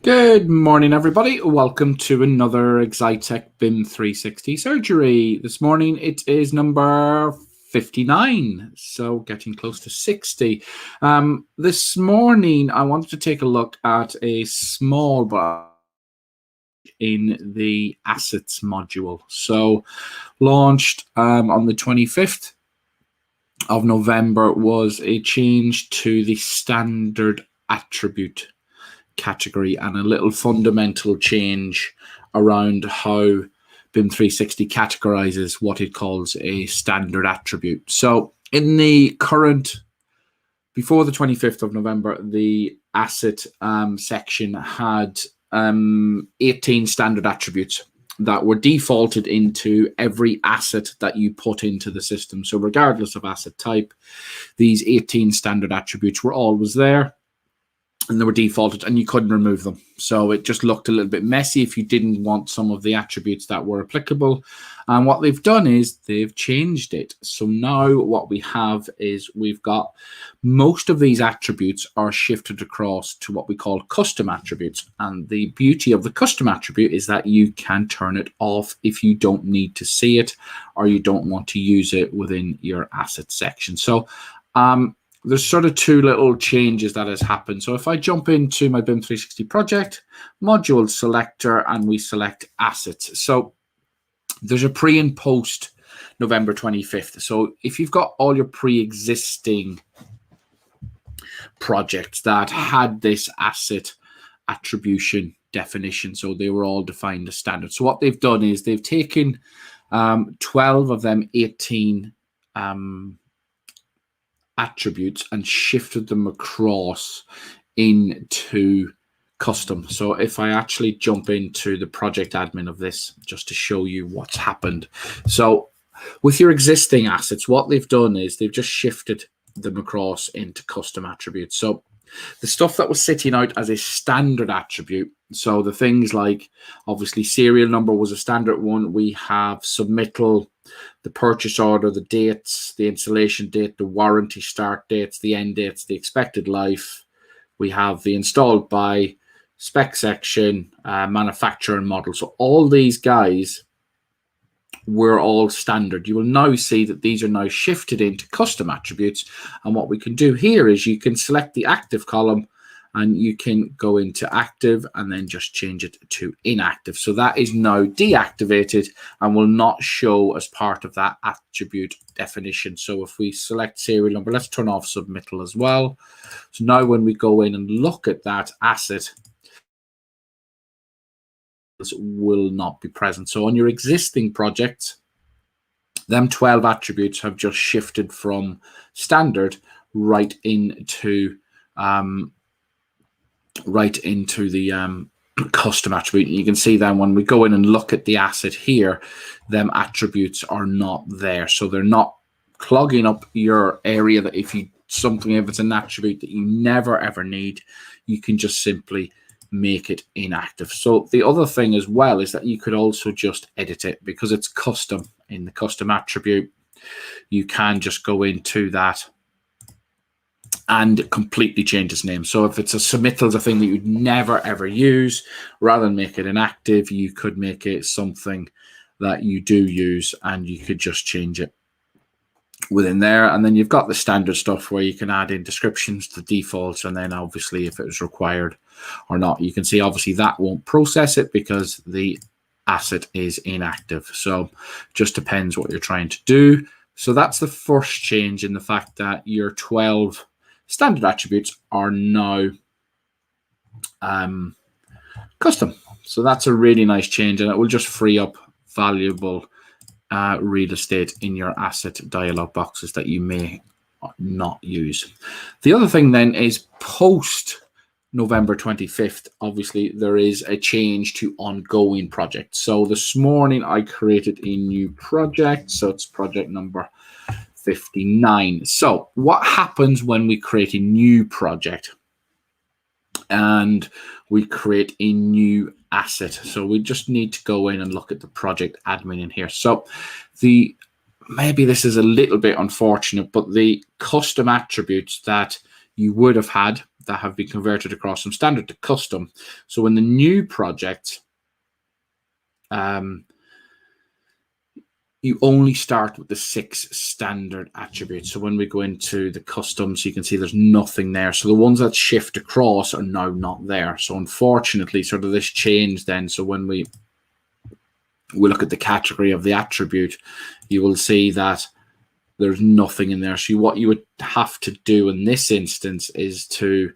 Good morning, everybody. Welcome to another Excitech BIM 360 surgery. This morning it is number 59, so getting close to 60. This morning I wanted to take a look at a small but in the assets module. So launched on the 25th of November was a change to the standard attribute category and a little fundamental change around how BIM 360 categorizes what it calls a standard attribute. So in the current, before the 25th of November, the asset section had 18 standard attributes that were defaulted into every asset that you put into the system. So regardless of asset type, these 18 standard attributes were always there. And they were defaulted and you couldn't remove them. So it just looked a little bit messy if you didn't want some of the attributes that were applicable. And what they've done is they've changed it. So now what we have is we've got most of these attributes are shifted across to what we call custom attributes. And the beauty of the custom attribute is that you can turn it off if you don't need to see it or you don't want to use it within your asset section. So there's sort of two little changes that has happened. So if I jump into my BIM 360 project, module selector, and we select assets. So there's a pre and post November 25th. So if you've got all your pre-existing projects that had this asset attribution definition, so they were all defined as standard. So what they've done is they've taken 12 of them 18 attributes and shifted them across into custom. So if I actually jump into the project admin of this, just to show you what's happened. So with your existing assets, what they've done is they've just shifted them across into custom attributes. So the stuff that was sitting out as a standard attribute, so the things like obviously serial number was a standard one. We have submittal, the purchase order, the dates, the installation date, the warranty start dates, the end dates, the expected life. We have the installed by, spec section, manufacturer and model. So all these guys were all standard. You will now see that these are now shifted into custom attributes. And what we can do here is you can select the active column and you can go into active and then just change it to inactive. So that is now deactivated and will not show as part of that attribute definition. So if we select serial number, let's turn off submittal as well. So now when we go in and look at that asset, will not be present. So on your existing projects, them 12 attributes have just shifted from standard right into the custom attribute. You can see then when we go in and look at the asset here, them attributes are not there. So they're not clogging up your area that if it's an attribute that you never ever need, you can just simply make it inactive. So the other thing as well is that you could also just edit it because it's custom. In the custom attribute, you can just go into that and completely change its name. So if it's a submittal, a thing that you'd never ever use, rather than make it inactive, you could make it something that you do use and you could just change it within there. And then you've got the standard stuff where you can add in descriptions, the defaults, and then obviously if it was required or not. You can see obviously that won't process it because the asset is inactive. So just depends what you're trying to do. So that's the first change in the fact that your 12 standard attributes are now custom. So that's a really nice change and it will just free up valuable real estate in your asset dialog boxes that you may not use. The other thing then is post November 25th, obviously there is a change to ongoing projects. So this morning I created a new project. So it's project number 59. So what happens when we create a new project and we create a new asset? So we just need to go in and look at the project admin in here. So maybe this is a little bit unfortunate, but the custom attributes that you would have had that have been converted across from standard to custom. So in the new project, you only start with the 6 standard attributes. So when we go into the customs, you can see there's nothing there. So the ones that shift across are now not there. So unfortunately, sort of this changed then. So when we look at the category of the attribute, you will see that there's nothing in there. So what you would have to do in this instance is to,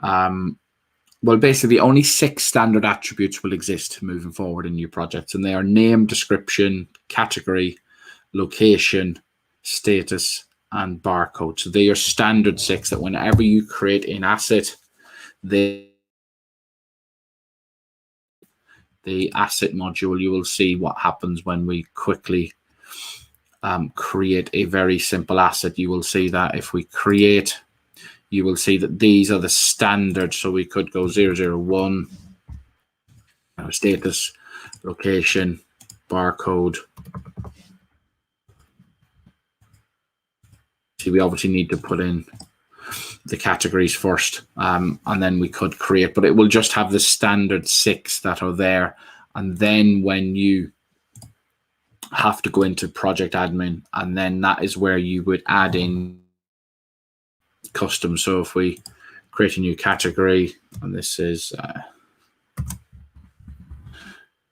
well, basically only 6 standard attributes will exist moving forward in new projects, and they are name, description, category, location, status, and barcode. So they are standard 6 that whenever you create an asset, the asset module, you will see what happens when we quickly create a very simple asset. You will see that if we create, you will see that these are the standard. So we could go 001, status, location, barcode. See, we obviously need to put in the categories first, and then we could create, but it will just have the standard 6 that are there. And then when you have to go into project admin, and then that is where you would add in custom. So if we create a new category, and this is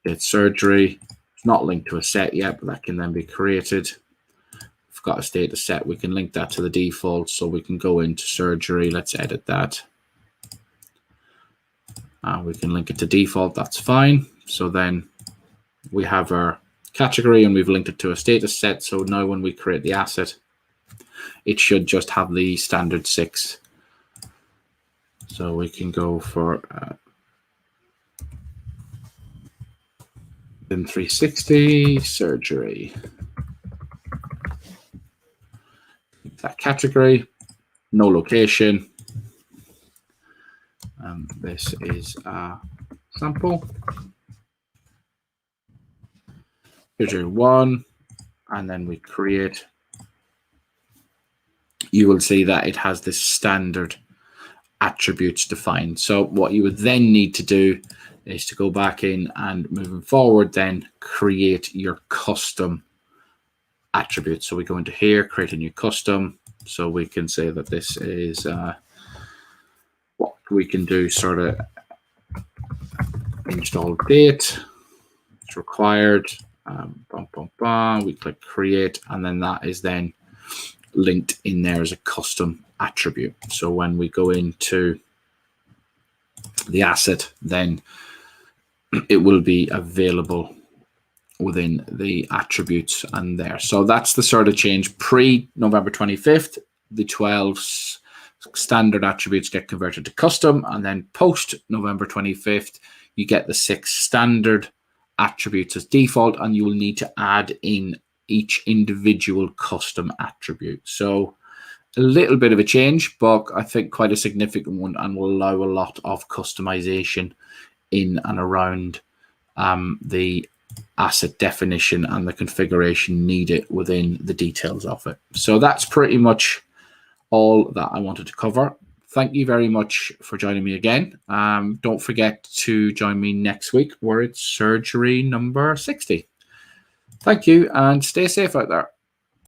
it's surgery, it's not linked to a set yet, but that can then be created. We've got a status set, we can link that to the default. So we can go into surgery, let's edit that, and we can link it to default. That's fine. So then we have our category and we've linked it to a status set. So now when we create the asset, it should just have the standard 6. So we can go for BIM 360 surgery. That category, no location. This is a sample. Surgery 1, and then we create. You will see that it has this standard attributes defined. So what you would then need to do is to go back in and moving forward, then create your custom attributes. So we go into here, create a new custom. So we can say that this is what we can do, sort of install date. It's required. We click create, and then that is then linked in there as a custom attribute. So when we go into the asset, then it will be available within the attributes and there. So that's the sort of change. Pre-November 25th, the 12 standard attributes get converted to custom, and then post-November 25th, you get the 6 standard attributes as default, and you will need to add in each individual custom attribute. So a little bit of a change, but I think quite a significant one, and will allow a lot of customization in and around the asset definition and the configuration needed within the details of it. So that's pretty much all that I wanted to cover. Thank you very much for joining me again. Don't forget to join me next week where it's surgery number 60. Thank you, and stay safe out there.